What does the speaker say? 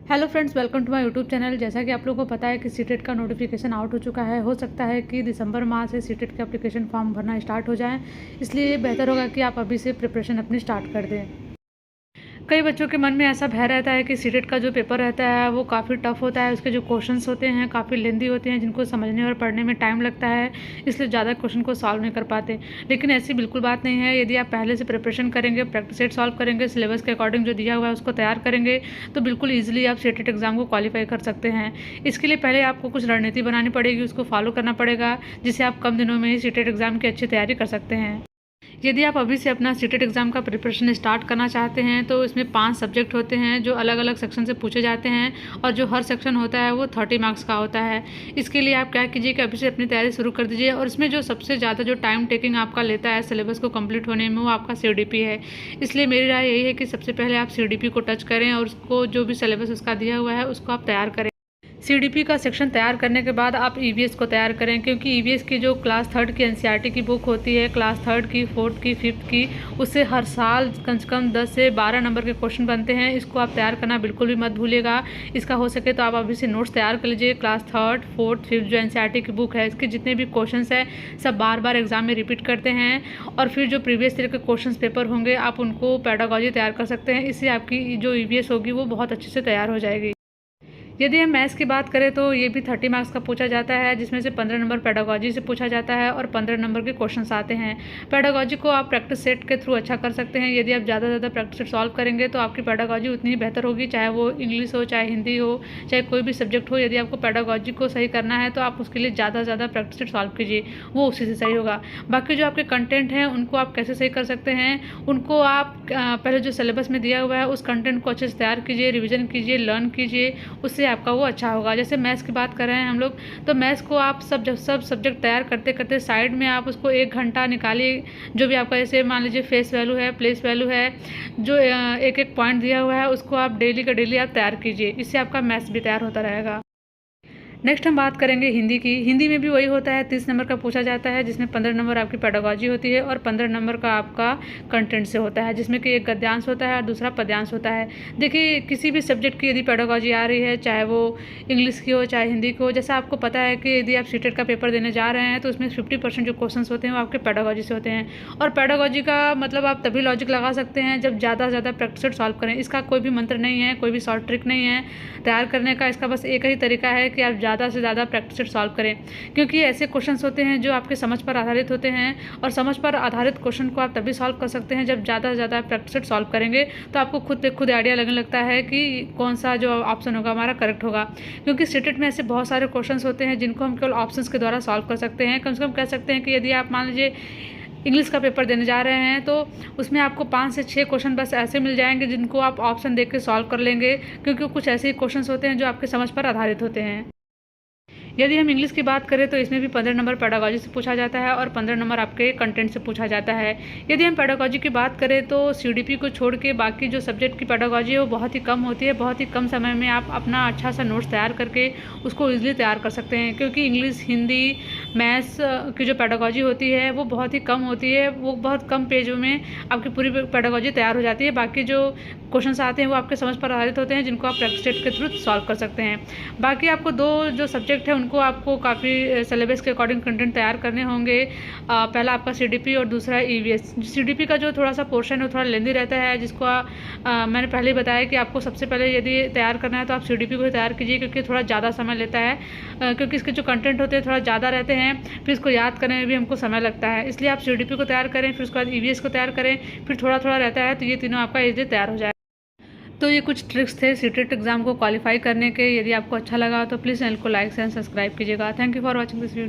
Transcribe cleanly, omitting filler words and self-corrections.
Hello friends, welcome to my YouTube channel. जैसा कि आप लोगों को पता है कि सीटेट का नोटिफिकेशन आउट हो चुका है। हो सकता है कि दिसंबर माह से सीटेट के एप्लीकेशन फॉर्म भरना स्टार्ट हो जाए, इसलिए बेहतर होगा कि आप अभी से प्रिपरेशन अपनी स्टार्ट कर दें। कई बच्चों के मन में ऐसा भय रहता है कि सीटेट का जो पेपर रहता है वो काफ़ी टफ होता है, उसके जो क्वेश्चंस होते हैं काफ़ी लेंदी होते हैं, जिनको समझने और पढ़ने में टाइम लगता है, इसलिए ज़्यादा क्वेश्चन को सॉल्व नहीं कर पाते। लेकिन ऐसी बिल्कुल बात नहीं है। यदि आप पहले से प्रिपरेशन करेंगे, प्रैक्टिस सेट सॉल्व करेंगे, सिलेबस के अकॉर्डिंग जो दिया हुआ है उसको तैयार करेंगे, तो बिल्कुल ईजिली आप सीटेट एग्जाम को क्वालिफाई कर सकते हैं। इसके लिए पहले आपको कुछ रणनीति बनानी पड़ेगी, उसको फॉलो करना पड़ेगा, जिससे आप कम दिनों में ही सीटेट एग्जाम की अच्छी तैयारी कर सकते हैं। यदि आप अभी से अपना सीटेट एग्ज़ाम का प्रिपरेशन स्टार्ट करना चाहते हैं, तो इसमें 5 सब्जेक्ट होते हैं जो अलग अलग सेक्शन से पूछे जाते हैं, और जो हर सेक्शन होता है वो 30 मार्क्स का होता है। इसके लिए आप क्या कीजिए कि अभी से अपनी तैयारी शुरू कर दीजिए, और इसमें जो सबसे ज़्यादा जो टाइम टेकिंग आपका लेता है सिलेबस को कंप्लीट होने में, वो आपका CDP है। इसलिए मेरी राय यही है कि सबसे पहले आप CDP को टच करें, और उसको जो भी सिलेबस उसका दिया हुआ है उसको आप तैयार करें। CDP का सेक्शन तैयार करने के बाद आप EVS को तैयार करें, क्योंकि EVS की जो क्लास 3 की NCERT की बुक होती है, क्लास 3 की, 4th की, 5th की, उससे हर साल कम से कम 10 से 12 नंबर के क्वेश्चन बनते हैं। इसको आप तैयार करना बिल्कुल भी मत भूलिएगा। इसका हो सके तो आप अभी से नोट्स तैयार कर लीजिए। क्लास 3, 4th, 5th जो NCERT की बुक है, इसके जितने भी क्वेश्चन है सब बार बार एग्जाम में रिपीट करते हैं, और फिर जो प्रीवियस ईयर के क्वेश्चन पेपर होंगे आप उनको पेडागोजी तैयार कर सकते हैं। इससे आपकी जो EVS होगी वो बहुत अच्छे से तैयार हो जाएगी। यदि हम मैथ्स की बात करें तो ये भी 30 मार्क्स का पूछा जाता है, जिसमें से 15 नंबर पेडागोजी से पूछा जाता है और 15 नंबर के क्वेश्चंस आते हैं। पेडागोजी को आप प्रैक्टिस सेट के थ्रू अच्छा कर सकते हैं। यदि आप ज़्यादा से ज़्यादा प्रैक्टिस सेट सॉल्व करेंगे तो आपकी पेडागोजी उतनी ही बेहतर होगी, चाहे वो इंग्लिश हो, चाहे हिंदी हो, चाहे कोई भी सब्जेक्ट हो। यदि आपको पेडागोजी को सही करना है तो आप उसके लिए ज़्यादा से ज़्यादा प्रैक्टिस सेट सॉल्व कीजिए, वो उसी से सही होगा। बाकी जो आपके कंटेंट हैं उनको आप कैसे सही कर सकते हैं, उनको आप पहले जो सिलेबस में दिया हुआ है उस कंटेंट को अच्छे से तैयार कीजिए, रिविजन कीजिए, लर्न कीजिए, उससे आपका वो अच्छा होगा। जैसे मैथ्स की बात कर रहे हैं हम लोग, तो मैथ्स को आप सब सब्जेक्ट तैयार करते करते साइड में आप उसको 1 घंटा निकालिए। जो भी आपका जैसे मान लीजिए फेस वैल्यू है, प्लेस वैल्यू है, जो एक एक पॉइंट दिया हुआ है उसको आप डेली का डेली आप तैयार कीजिए। इससे आपका मैथ्स भी तैयार होता रहेगा। नेक्स्ट हम बात करेंगे हिंदी की। हिंदी में भी वही होता है, 30 नंबर का पूछा जाता है, जिसमें 15 नंबर आपकी पेडागोजी होती है और 15 नंबर का आपका कंटेंट से होता है, जिसमें कि एक गद्यांश होता है और दूसरा पद्यांश होता है। देखिए, किसी भी सब्जेक्ट की यदि पेडागोजी आ रही है, चाहे वो इंग्लिश की हो चाहे हिंदी की हो, जैसा आपको पता है कि यदि आप सीटेट का पेपर देने जा रहे हैं तो उसमें 50% जो क्वेश्चन होते हैं वो आपके पेडागोजी से होते हैं। और पेडागोजी का मतलब आप तभी लॉजिक लगा सकते हैं जब ज़्यादा से ज़्यादा प्रैक्टिस सॉल्व करें। इसका कोई भी मंत्र नहीं है, कोई भी शॉर्ट ट्रिक नहीं है तैयार करने का। इसका बस एक ही तरीका है कि आप ज़्यादा से ज़्यादा प्रैक्टिस सॉल्व करें, क्योंकि ऐसे क्वेश्चंस होते हैं जो आपके समझ पर आधारित होते हैं, और समझ पर आधारित क्वेश्चन को आप तभी सॉल्व कर सकते हैं जब ज़्यादा से ज़्यादा प्रैक्टिस सॉल्व करेंगे। तो आपको खुद पे खुद आइडिया लगने लगता है कि कौन सा जो ऑप्शन होगा हमारा करेक्ट होगा, क्योंकि सीटेट में ऐसे बहुत सारे क्वेश्चंस होते हैं जिनको हम केवल ऑप्शंस के द्वारा सॉल्व कर सकते हैं। कम से कम कह सकते हैं कि यदि आप मान लीजिए इंग्लिश का पेपर देने जा रहे हैं तो उसमें आपको 5 से 6 क्वेश्चन बस ऐसे मिल जाएंगे जिनको आप ऑप्शन देख के सॉल्व कर लेंगे, क्योंकि कुछ ऐसे क्वेश्चंस होते हैं जो आपके समझ पर आधारित होते हैं। यदि हम इंग्लिश की बात करें तो इसमें भी 15 नंबर पेडागोजी से पूछा जाता है और 15 नंबर आपके कंटेंट से पूछा जाता है। यदि हम पेडागोजी की बात करें तो CDP को छोड़ के बाकी जो सब्जेक्ट की पेडागोजी है वो बहुत ही कम होती है। बहुत ही कम समय में आप अपना अच्छा सा नोट्स तैयार करके उसको ईजिली तैयार कर सकते हैं, क्योंकि इंग्लिश, हिंदी, मैथ्स की जो पेडागोजी होती है वो बहुत ही कम होती है। वो बहुत कम पेजों में आपकी पूरी पेडागोजी तैयार हो जाती है। बाकी जो क्वेश्चन आते हैं वो आपके समझ पर आधारित होते हैं, जिनको आप प्रैक्टिस सेट के थ्रू सॉल्व कर सकते हैं। बाकी आपको 2 जो सब्जेक्ट है उनको आपको काफ़ी सिलेबस के अकॉर्डिंग कंटेंट तैयार करने होंगे। पहला आपका CDP और दूसरा EVS। CDP का जो थोड़ा सा पोर्शन है वो थोड़ा लेंदी रहता है, जिसको मैंने पहले ही बताया कि आपको सबसे पहले यदि तैयार करना है तो आप CDP को ही तैयार कीजिए, क्योंकि थोड़ा ज़्यादा समय लेता है, क्योंकि इसके जो कंटेंट होते हैं थोड़ा ज़्यादा रहते हैं, फिर इसको याद करने में भी हमको समय लगता है। इसलिए आप CDP को तैयार करें, फिर उसके बाद EVS को तैयार करें, फिर थोड़ा थोड़ा रहता है, तो ये तीनों आपका ईजिली तैयार हो जाए। तो ये कुछ ट्रिक्स थे सीटेट एग्जाम को क्वालिफाई करने के। यदि आपको अच्छा लगा तो प्लीज़ चैनल को लाइक एंड सब्सक्राइब कीजिएगा। Thank you for watching this video.